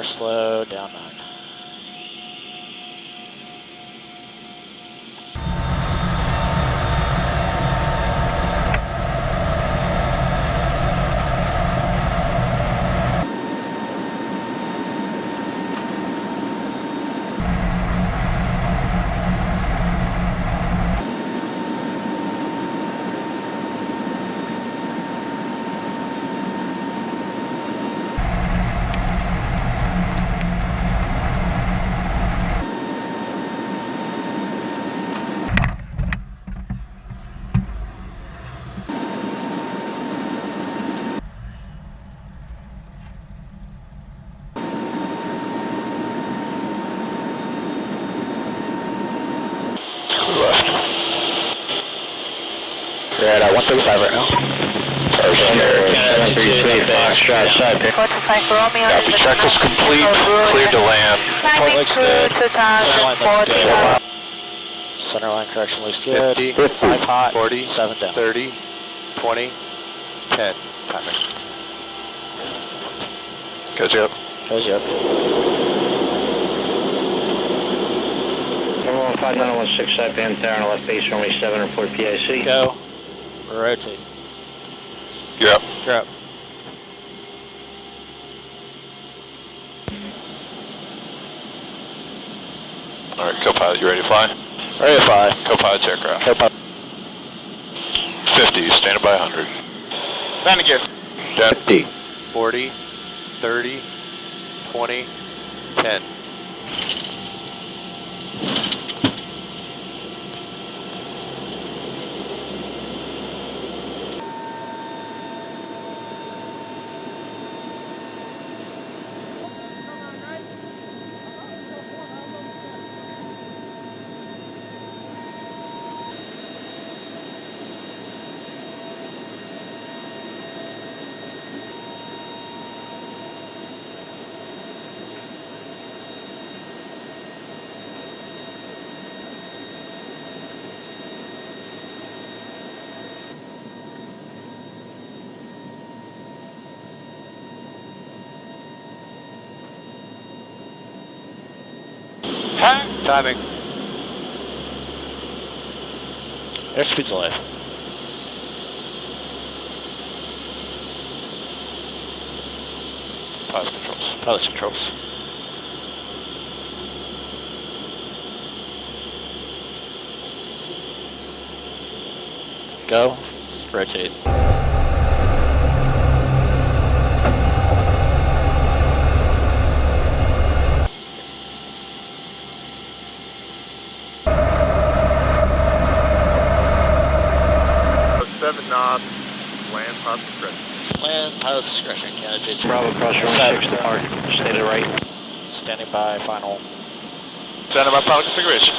4 slow, down 9. We're at 135 right now. Copy, checklist complete, cleared to land. Point looks good. Center line correction looks good. 50, 5 hot, 40, 7 down. 30, 20, 10. Timing. Goes up. Goes up. 115-916 Saipan Tower on the left base, runway 7, report PIC. Go. Rotate. You're up. You're up. Alright, co-pilot, you ready to fly? Ready to fly. Co-pilot's aircraft. Co-pilot. 50, standing by 100. Landing gear. Down. 50. 40, 30, 20, 10. Timing. Airspeed's alive. Pilot controls. Pilot controls. Go. Rotate. Knots, land pilot discretion. Land pilot discretion, candidates. Bravo, cross runway 6 to park. Stay to right. Standing by, final. Standing by pilot configuration.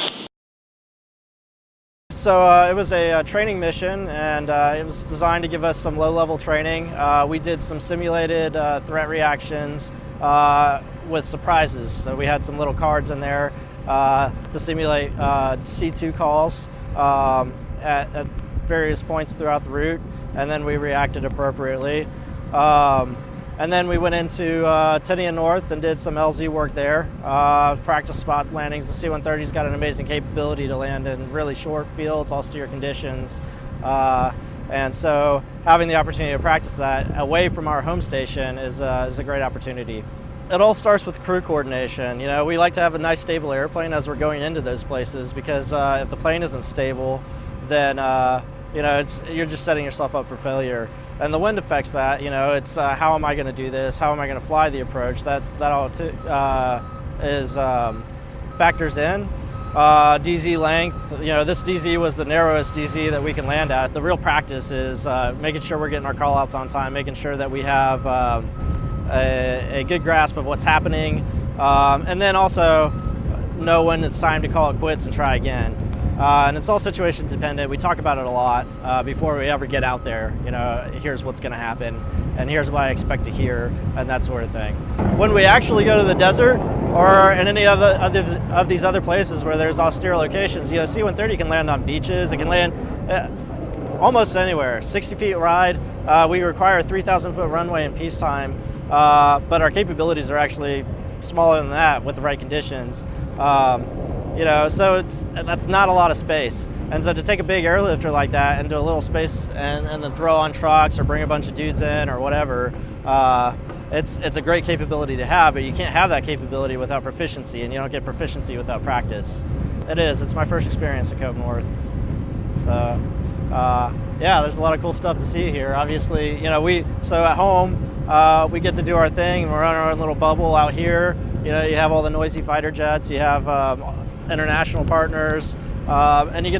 So it was a training mission, and it was designed to give us some low-level training. We did some simulated threat reactions with surprises. So we had some little cards in there to simulate C2 calls at various points throughout the route, and then we reacted appropriately. And then we went into Tinian North and did some LZ work there, practice spot landings. The C-130's got an amazing capability to land in really short fields, austere conditions. And so having the opportunity to practice that away from our home station is a great opportunity. It all starts with crew coordination. You know, we like to have a nice stable airplane as we're going into those places, because if the plane isn't stable, then you know, you're just setting yourself up for failure. And the wind affects that. You know, it's how am I going to do this? How am I going to fly the approach? That all factors in. DZ length. You know, this DZ was the narrowest DZ that we can land at. The real practice is making sure we're getting our call-outs on time, making sure that we have a good grasp of what's happening, and then also know when it's time to call it quits and try again. And it's all situation dependent. We talk about it a lot before we ever get out there. You know, here's what's going to happen, and here's what I expect to hear, and that sort of thing. When we actually go to the desert or in any of these other places where there's austere locations, you know, C-130 can land on beaches. It can land almost anywhere. 60 feet wide. We require a 3,000 foot runway in peacetime, but our capabilities are actually smaller than that with the right conditions. You know, so that's not a lot of space. And so to take a big airlifter like that into a little space and then throw on trucks or bring a bunch of dudes in or whatever, it's a great capability to have, but you can't have that capability without proficiency, and you don't get proficiency without practice. It's my first experience at Cove North. So yeah, there's a lot of cool stuff to see here. Obviously, you know, so at home, we get to do our thing, and we're on our own little bubble out here. You know, you have all the noisy fighter jets, you have international partners, and you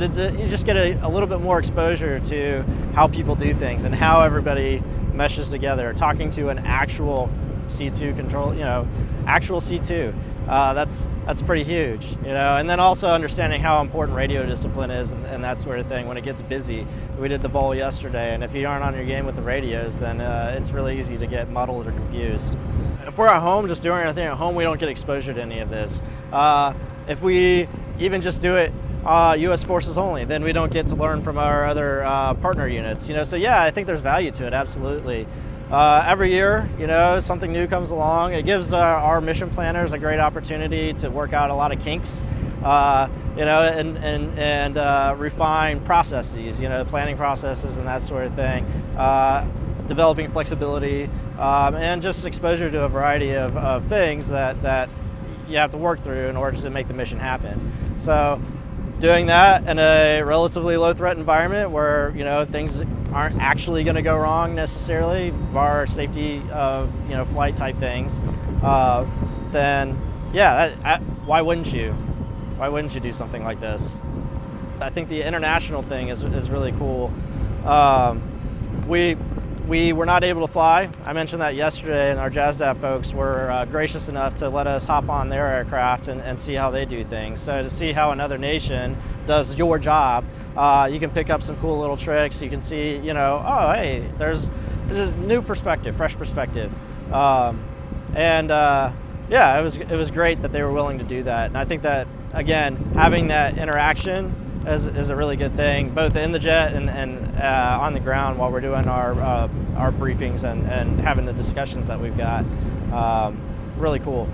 just get a little bit more exposure to how people do things and how everybody meshes together. Talking to an actual C2 control, you know, actual C2. That's pretty huge, you know. And then also understanding how important radio discipline is and that sort of thing when it gets busy. We did the vol yesterday, and if you aren't on your game with the radios, then it's really easy to get muddled or confused. If we're at home, just doing our thing at home, we don't get exposure to any of this. If we even just do it U.S. forces only, then we don't get to learn from our other partner units. You know, so yeah, I think there's value to it, absolutely. Every year, you know, something new comes along. It gives our mission planners a great opportunity to work out a lot of kinks, you know, and refine processes, you know, planning processes and that sort of thing, developing flexibility, and just exposure to a variety of things that you have to work through in order to make the mission happen. So doing that in a relatively low threat environment where, you know, things aren't actually going to go wrong necessarily, bar safety of, you know, flight type things, then yeah, why wouldn't you? Why wouldn't you do something like this? I think the international thing is really cool. We were not able to fly. I mentioned that yesterday, and our JASDAP folks were gracious enough to let us hop on their aircraft and see how they do things. So to see how another nation does your job, you can pick up some cool little tricks. You can see, you know, oh, hey, there's a new perspective, fresh perspective. Yeah, it was great that they were willing to do that. And I think that, again, having that interaction is a really good thing, both in the jet and on the ground while we're doing our briefings and having the discussions that we've got. Really cool.